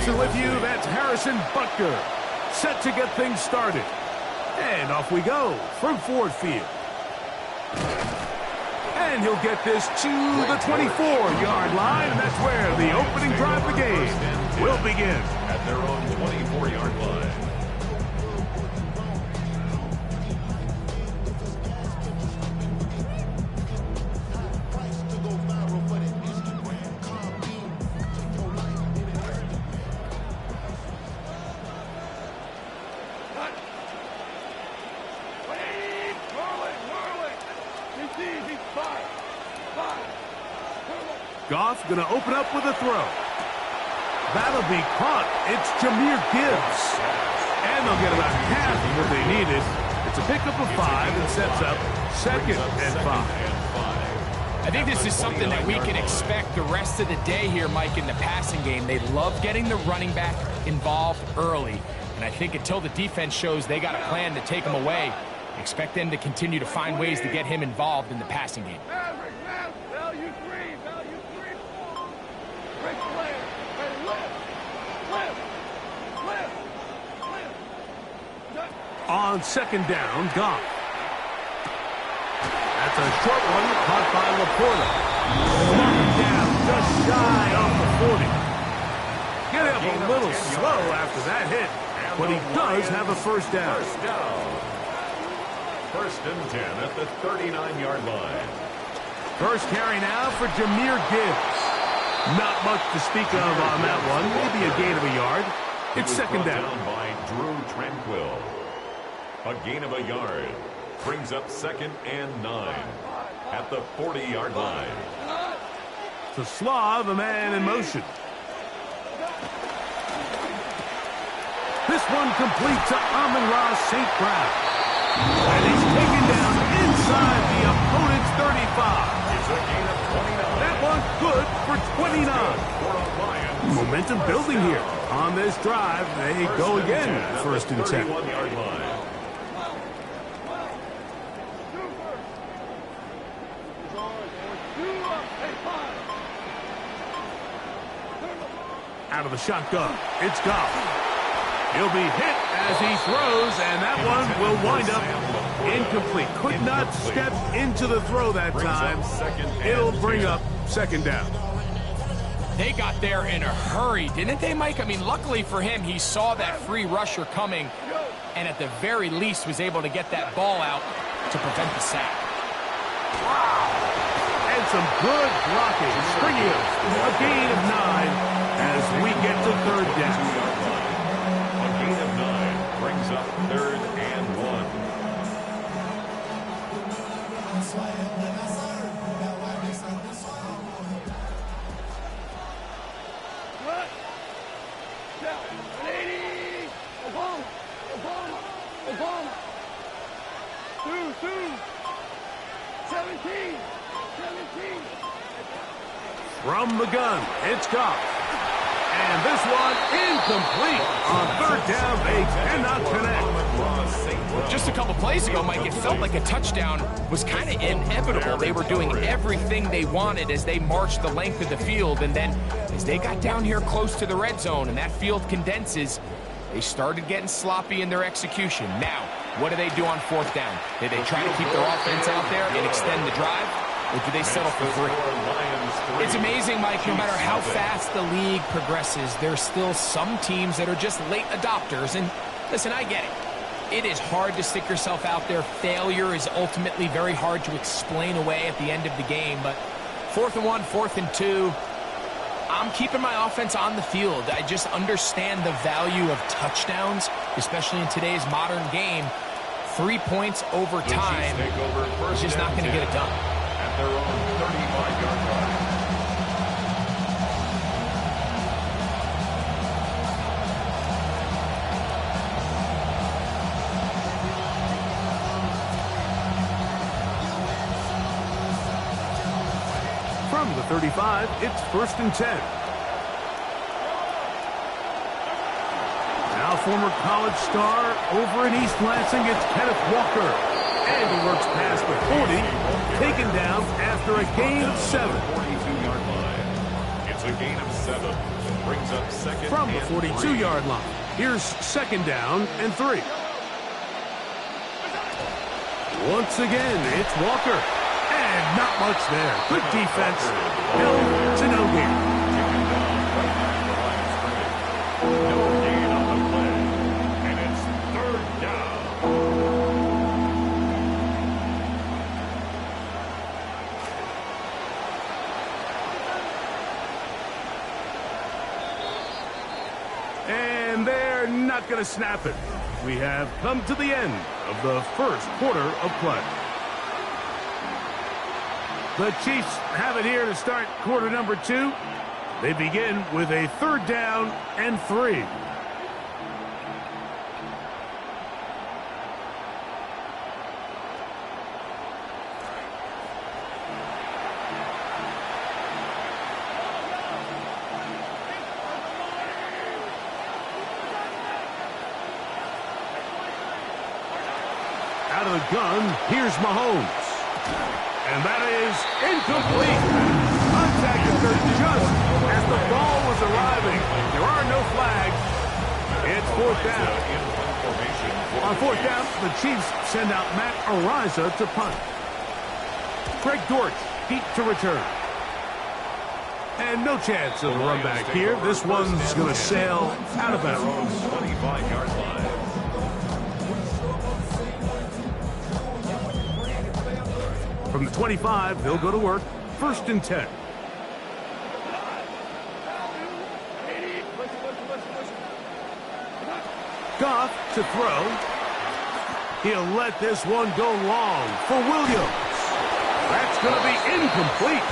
Mixing with you, that's Harrison Butker. Set to get things started. And off we go from Ford Field. And he'll get this to the 24-yard line, and that's where the opening drive of the game will begin. At their own 24-yard line. Goff going to open up with a throw. That'll be caught. It's Jahmyr Gibbs. And they'll get about half of what they needed. It's a pickup of 5 and sets up 2nd and 5. I think this is something that we can expect the rest of the day here, Mike, in the passing game. They love getting the running back involved early. And I think until the defense shows they got a plan to take him away, expect them to continue to find ways to get him involved in the passing game. On 2nd down, Goff. That's a short one caught by Laporta. Knocked down just shy off the 40. Get up a little slow after that hit, but he does have a first down. First and 10 at the 39-yard line. First carry now for Jahmyr Gibbs. Not much to speak of on that one. Maybe a gain of a yard. It's 2nd down. By Drew Tranquill. A gain of a yard. Brings up 2nd and 9 at the 40-yard line. To Slav, a man in motion. This one complete to Amon-Ra St. Brown. And he's taken down inside the opponent's 35. It's a gain of 29. That one good for 29. Momentum building here. On this drive, they go again. 1st and 10. 31-yard line. Out of the shotgun, it's Goff. He'll be hit as he throws, and that one will wind up incomplete. Could not step into the throw that time. It'll bring up 2nd down. They got there in a hurry, didn't they, Mike? I mean, luckily for him, he saw that free rusher coming, and at the very least was able to get that ball out to prevent the sack. And some good blocking. Stringing a gain of 9 as we get to 3rd down. A gain of 9 brings up 3rd and 1. From the gun, it's Goff. And this one incomplete. On 3rd down, they cannot connect. Just a couple plays ago, Mike, it felt like a touchdown was kind of inevitable. They were doing everything they wanted as they marched the length of the field. And then as they got down here close to the red zone and that field condenses, they started getting sloppy in their execution. Now, what do they do on 4th down? Do they try to keep their offense out there and extend the drive? Or do they settle for 3? It's amazing, Mike, no matter how fast the league progresses, there's still some teams that are just late adopters. And listen, I get it. It is hard to stick yourself out there. Failure is ultimately very hard to explain away at the end of the game. But 4th and 1, 4th and 2, I'm keeping my offense on the field. I just understand the value of touchdowns, especially in today's modern game. 3 points over time is just not going to get it done. At their own 35-yard line. From the 35, it's 1st and 10. Now former college star over in East Lansing, it's Kenneth Walker. And he works past the 40, taken down after a gain of 7. 42-yard line. It's a gain of 7. Brings up second From the and 42-yard line. Here's second down and 3. Once again, it's Walker. And not much there. Good defense. Held to no gain. No gain on the play. And it's third down. And they're not going to snap it. We have come to the end of the first quarter of play. The Chiefs have it here to start quarter number 2. They begin with a third down and 3. Out of the gun, here's Mahomes. And that is incomplete. Contact occurred just as the ball was arriving. There are no flags. It's fourth down. On fourth down, the Chiefs send out Matt Ariza to punt. Greg Dortch deep to return. And no chance of a run back here. This one's going to sail out of bounds. 25-yard line. From the 25, they'll go to work. First and 10. Goff to throw. He'll let this one go long for Williams. That's going to be incomplete.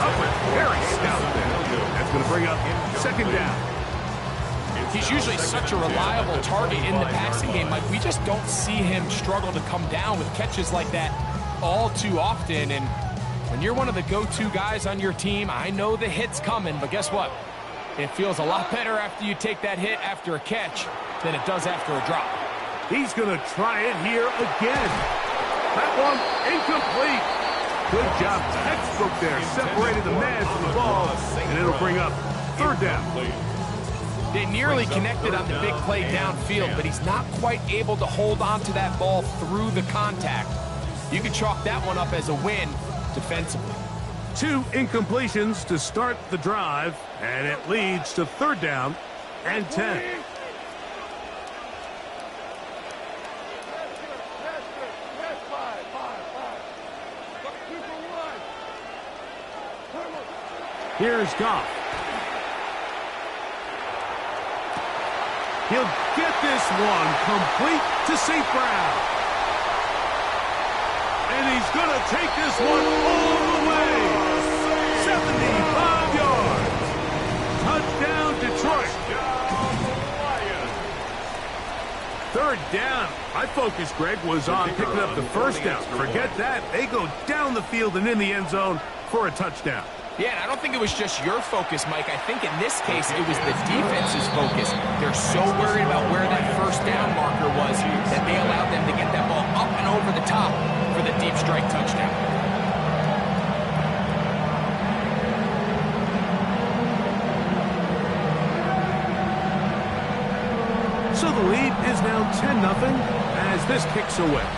Upper very stout there. That's going to bring up second down. He's usually such a reliable target in the passing game. Like, we just don't see him struggle to come down with catches like that all too often. And when you're one of the go-to guys on your team, I know the hit's coming, but guess what? It feels a lot better after you take that hit after a catch than it does after a drop. He's going to try it here again. That one incomplete. Good job. Textbook there. Separated the man from the ball, and it'll bring up third down. They nearly connected on the big play downfield, but he's not quite able to hold on to that ball through the contact. You can chalk that one up as a win defensively. 2 incompletions to start the drive, and it leads to third down and 10. Here's Goff. He'll get this one complete to St. Brown. And he's going to take this one all the way. 75 yards. Touchdown, Detroit. Third down. My focus, Greg, was on picking up the first down. Forget that. They go down the field and in the end zone for a touchdown. Yeah, and I don't think it was just your focus, Mike. I think in this case, it was the defense's focus. They're so worried about where that first down marker was that they allowed them to get that ball up and over the top for the deep strike touchdown. So the lead is now 10-0 as this kicks away.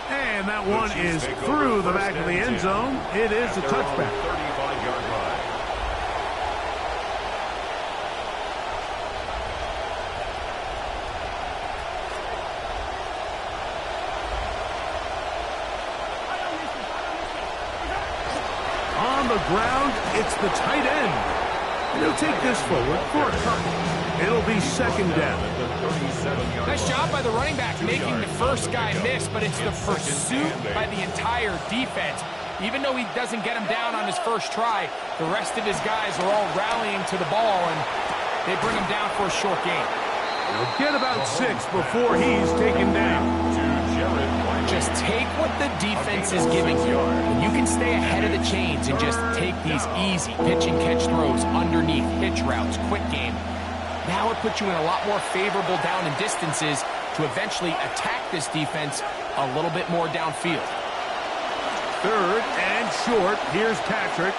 And that one is through the back of the end zone. It is a touchback. 35-yard line. On the ground, it's the tight end. He'll take this forward for a couple. It'll be second down. Nice job by the running back making the first guy miss, but it's the pursuit by the entire defense. Even though he doesn't get him down on his first try, the rest of his guys are all rallying to the ball, and they bring him down for a short gain. He'll get about 6 before he's taken down. Just take what the defense is giving you. And you can stay ahead of the chains and just take these easy pitch and catch throws underneath, hitch routes, quick game. Now it puts you in a lot more favorable down and distances to eventually attack this defense a little bit more downfield. Third and short. Here's Patrick.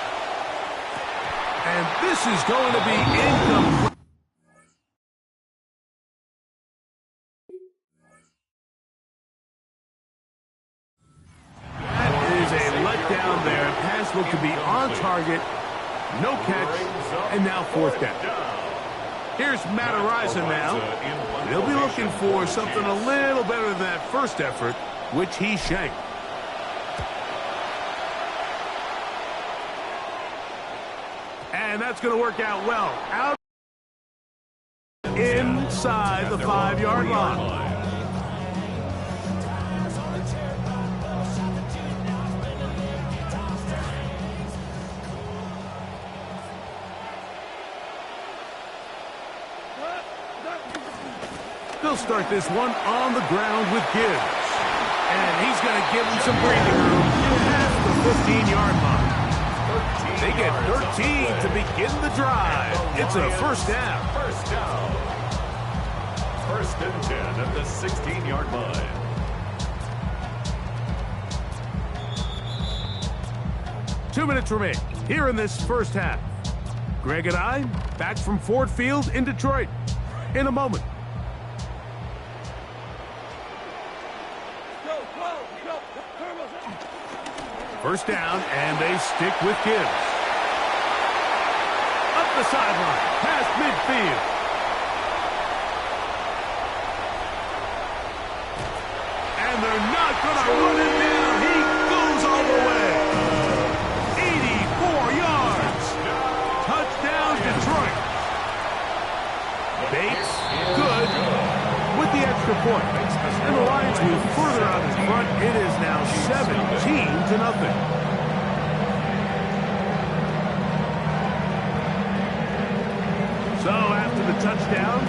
And this is going to be incomplete. That is a letdown there. Pass looked to be on target. No catch. And now fourth down. Here's Matt Araiza now. He'll be looking for something a little better than that first effort, which he shanked. And that's going to work out well. Out inside the 5-yard line. They'll start this one on the ground with Gibbs. And he's going to give him some breathing room past the 15-yard line. They get 13 to begin the drive. It's a first down. First and 10 at the 16-yard line. Two minutes remain here in this first half. Greg and I back from Ford Field in Detroit in a moment. First down, and they stick with Gibbs. Up the sideline, past midfield. And they're not going to run it down. He goes all the way. 84 yards. Touchdown, Detroit. Bates, good, with the extra point. And the Lions move further out in front. It is now 17-0. So after the touchdown,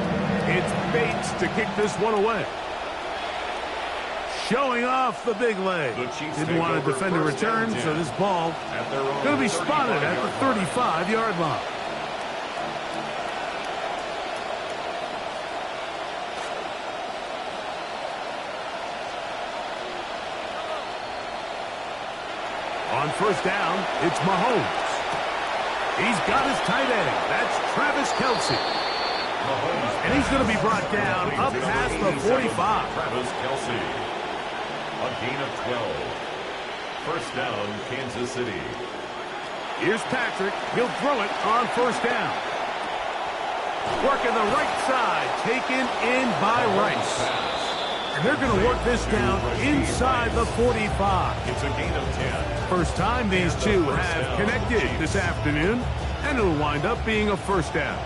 it's Bates to kick this one away. Showing off the big leg. Didn't want to defend a return, so this ball going to be spotted at the 35-yard line. On first down, it's Mahomes. He's got his tight end. That's Travis Kelce. And he's going to be brought down up past the 45. Travis Kelce. A gain of 12. First down, Kansas City. Here's Patrick. He'll throw it on first down. Working the right side. Taken in by Rice. And they're going to work this down inside the 45. It's a gain of 10. First time these two have connected this afternoon, and it'll wind up being a first down.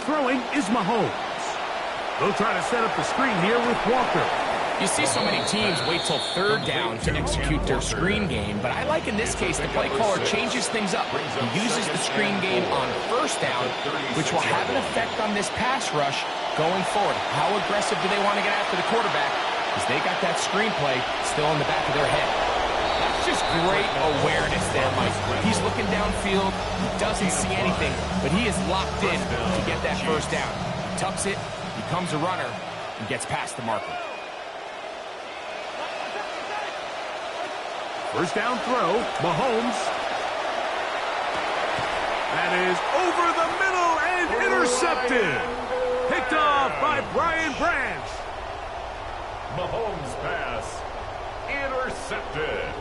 Throwing is Mahomes. They'll try to set up the screen here with Walker. You see so many teams wait till third down to execute their screen game, but I like in this case the play caller changes things up. He uses the screen game on first down, which will have an effect on this pass rush going forward. How aggressive do they want to get after the quarterback? Because they got that screen play still in the back of their head. That's just great awareness there, Mike. He's looking downfield. He doesn't see anything, but he is locked in to get that first down. He tucks it, becomes a runner, and gets past the marker. First down throw, Mahomes. That is over the middle and intercepted. Picked off by Brian Branch. Mahomes pass intercepted.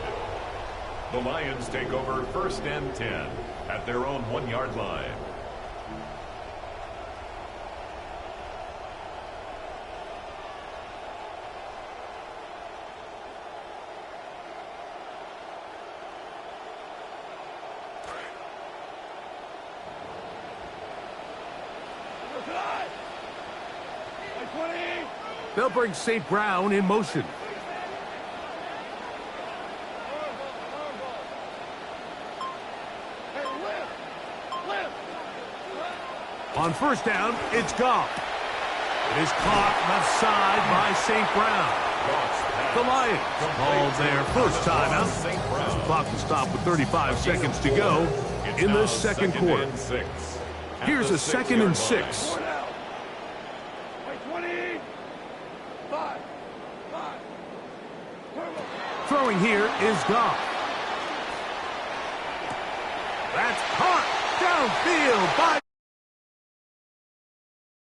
The Lions take over first and 10 at their own 1-yard line. They'll bring St. Brown in motion. On first down, it's Goff. It is caught left side by St. Brown. The Lions called their first timeout. The clock will stop with 35 seconds to go in the second quarter. Here's a 2nd and 6. Throwing here is Goff. That's caught downfield by